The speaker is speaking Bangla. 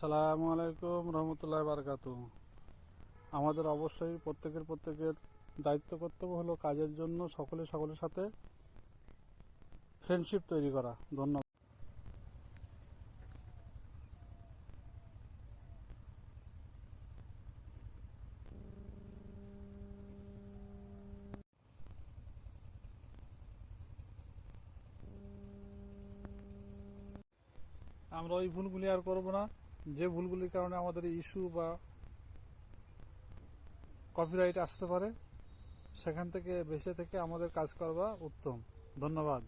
আসসালামু আলাইকুম রহমতুল্লাহ বারকাতু। আমাদের অবশ্যই প্রত্যেকের দায়িত্ব কর্তব্য হলো কাজের জন্য সকলের সাথে ফ্রেন্ডশিপ তৈরি করা। ধন্যবাদ। আমরা ওই ভুলগুলি আর করব না, যে ভুলগুলির কারণে আমাদের ইস্যু বা কপিরাইট আসতে পারে। সেখান থেকে বেঁচে থেকে আমাদের কাজ করবা উত্তম। ধন্যবাদ।